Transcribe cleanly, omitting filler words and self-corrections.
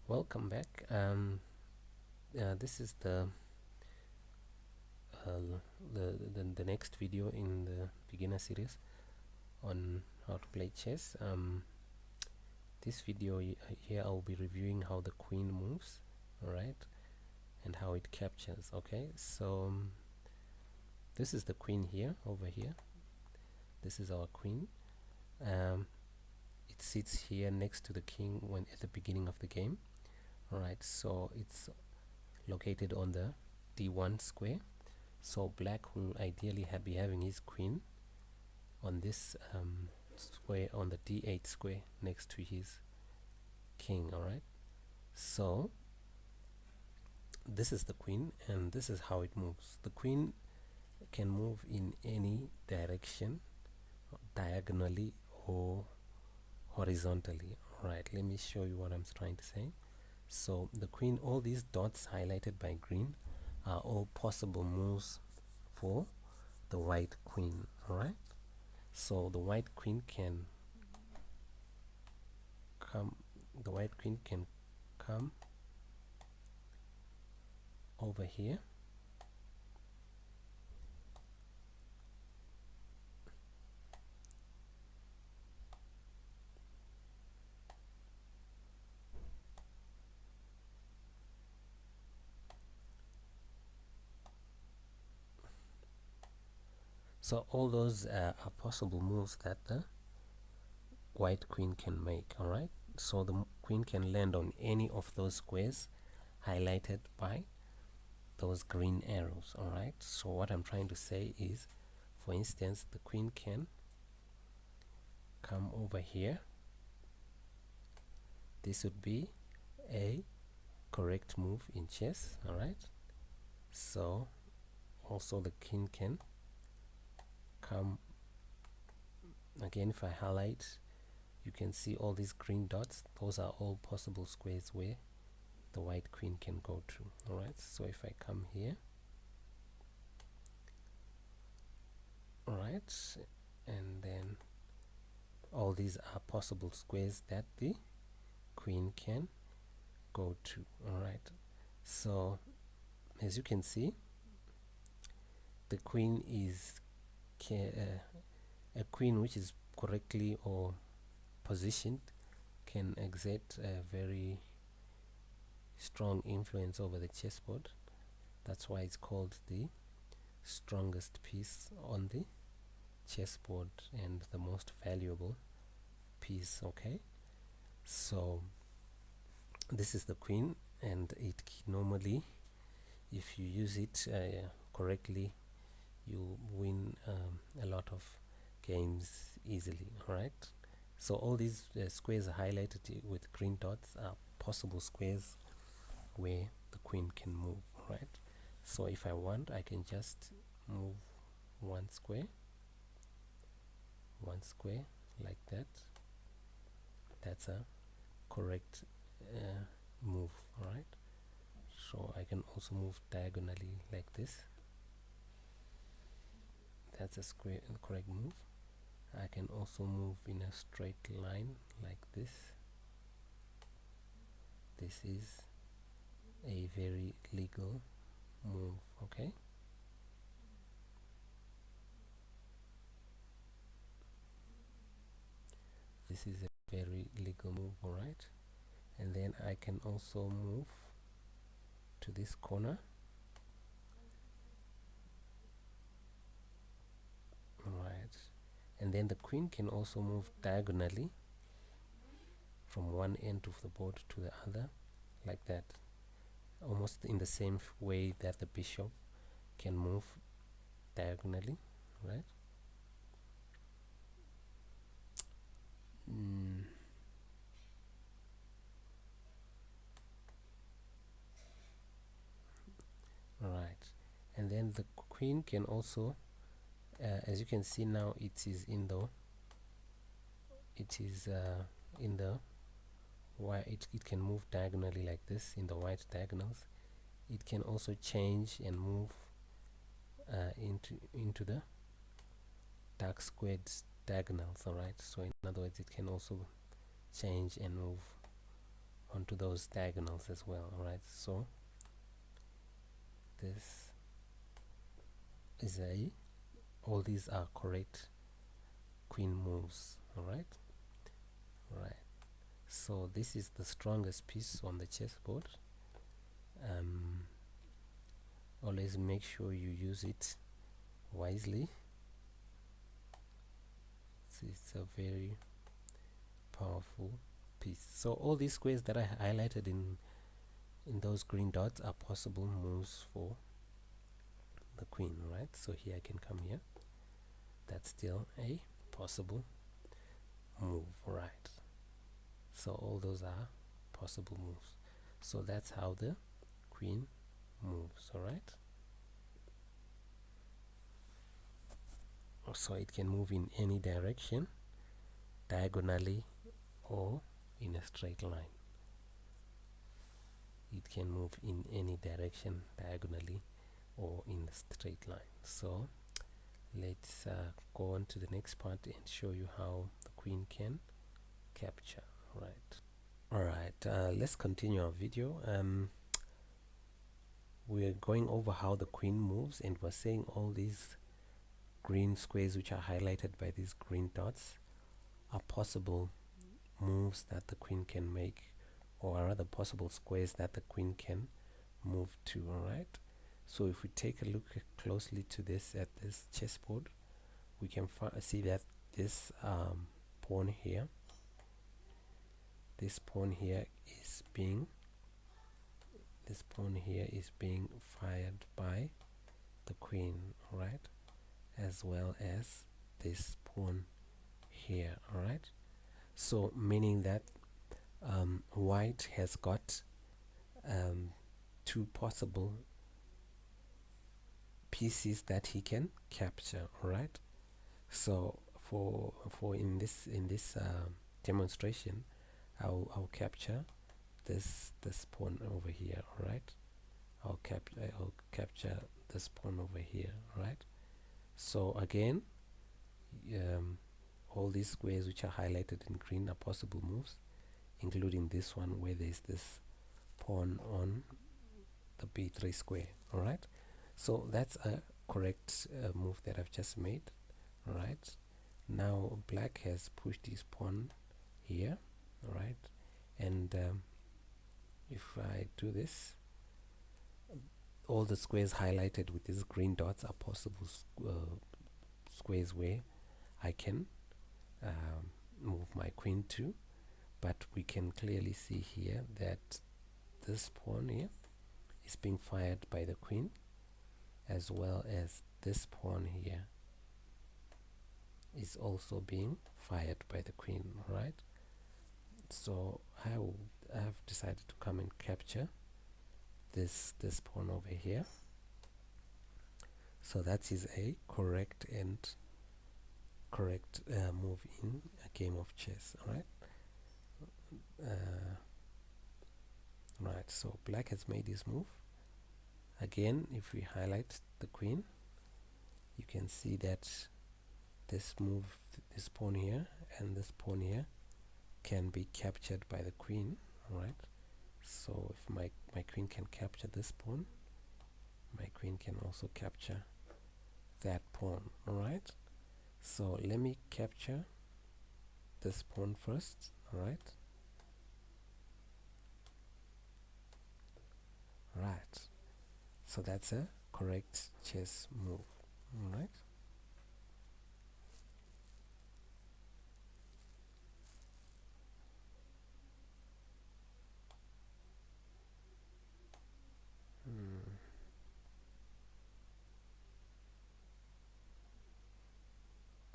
Welcome back. This is uh, the next video in the beginner series on how to play chess. This video here I'll be reviewing how the queen moves, all right, and how it captures. Okay, so this is the queen here, over here. This is our queen. It sits here next to the king when at the beginning of the game. All right, so it's located on the d1 square. So black will ideally be having his queen on this square, on the d8 square next to his king. All right, so this is the queen and this is how it moves. The queen can move in any direction, diagonally or horizontally. All right, let me show you what I'm trying to say. So the queen, all these dots highlighted by green are all possible moves for the white queen. All right, so the white queen can come over here, so all those are possible moves that the white queen can make. All right, so the queen can land on any of those squares highlighted by those green arrows. All right, so what I'm trying to say is, for instance, the queen can come over here. This would be a correct move in chess. All right, so also the king can come again. If I highlight, you can see all these green dots. Those are all possible squares where the white queen can go to. All right, so if I come here, all right, and then all these are possible squares that the queen can go to. All right, so as you can see, the queen is a queen which is correctly or positioned can exert a very strong influence over the chessboard. That's why it's called the strongest piece on the chessboard and the most valuable piece. Okay, so this is the queen, and it normally, if you use it correctly, you win a lot of games easily. All right, so all these squares highlighted with green dots are possible squares where the queen can move. Right, so if I want, I can just move one square like that. That's a correct move. All right, so I can also move diagonally like this. That's a square and correct move. I can also move in a straight line like this. This is a very legal move. Okay, this is a very legal move. All right, and then I can also move to this corner. All right, and then the queen can also move diagonally from one end of the board to the other like that, almost in the same way that the bishop can move diagonally, right? Right, and then the queen can also as you can see now, it is in the why it can move diagonally like this in the white diagonals. It can also change and move into the dark squared diagonals. All right, so in other words, it can also change and move onto those diagonals as well. All right, so this is all these are correct queen moves. All right. So this is the strongest piece on the chessboard. Always make sure you use it wisely. It's a very powerful piece. So all these squares that I highlighted in those green dots are possible moves for the queen, right? So here I can come here. That's still a possible move, right? So all those are possible moves. So that's how the queen moves. All right. So it can move in any direction, diagonally or in a straight line. It can move in any direction, diagonally or in a straight line. So let's go on to the next part and show you how the queen can capture. Alright, let's continue our video. We're going over how the queen moves, and we're saying all these green squares which are highlighted by these green dots are possible moves that the queen can make, or rather possible squares that the queen can move to. Alright, so if we take a look closely to this at this chessboard, we can see that this pawn here is being fired by the queen, right, as well as this pawn here. All right, so meaning that white has got two possible pieces that he can capture. All right, so for in this demonstration, I'll capture this pawn over here. All right, I'll capture this pawn over here. All right, so again, all these squares which are highlighted in green are possible moves, including this one where there's this pawn on the b3 square. All right, so that's a correct move that I've just made. All right, now black has pushed his pawn here. All right, and if I do this, all the squares highlighted with these green dots are possible squares where I can move my queen to, but we can clearly see here that this pawn here is being fired by the queen, as well as this pawn here is also being fired by the queen. Right, so I've decided to come and capture this pawn over here. So that is a correct move in a game of chess. All right. Right, so black has made his move. Again, if we highlight the queen, you can see that this move, this pawn here and this pawn here, can be captured by the queen. All right, so if my queen can capture this pawn, my queen can also capture that pawn. All right, so let me capture this pawn first. All right. Right, so that's a correct chess move. All right.